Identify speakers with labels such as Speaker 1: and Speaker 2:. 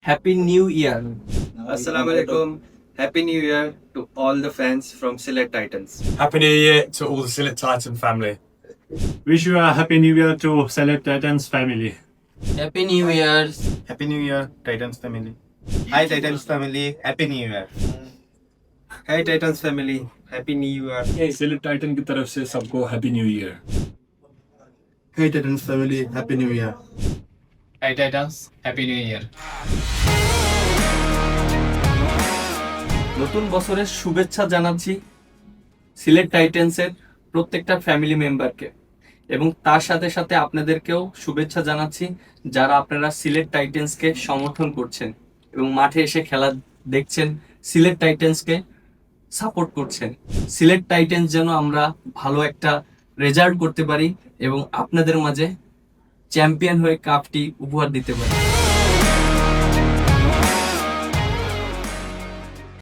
Speaker 1: Happy New Year.
Speaker 2: Assalamu alaikum. Happy New Year to all the fans from Select Titans.
Speaker 3: Happy New Year to all the Select Titan family.
Speaker 4: Wish you a happy new year to Select Titans family.
Speaker 1: Happy New Year.
Speaker 5: Happy New Year, Titans family. Hi, Titans family. Happy New Year.
Speaker 2: Hey Titans family, Happy New Year.
Speaker 4: Select Titan की तरफ से सबको happy new year.
Speaker 5: Hey, Titans family. Happy New Year.
Speaker 6: Hi Titans, Happy New Year.
Speaker 1: নতুন বছরের শুভেচ্ছা জানাচ্ছি সিলেট টাইটেন্সের প্রত্যেকটা family মেম্বারকে এবং তার সাথে সাথে আপনাদেরকেও শুভেচ্ছা জানাচ্ছি যারা আপনারা সিলেট টাইটেন্সকে সমর্থন করছেন এবং মাঠে এসে খেলা দেখছেন, সিলেট টাইটেন্সকে সাপোর্ট করছেন। সিলেট টাইটেন্স যেন আমরা ভালো একটা রেজাল্ট করতে পারি এবং আপনাদের মাঝে চ্যাম্পিয়ন হয়ে কাপটি উপহার দিতে পারি।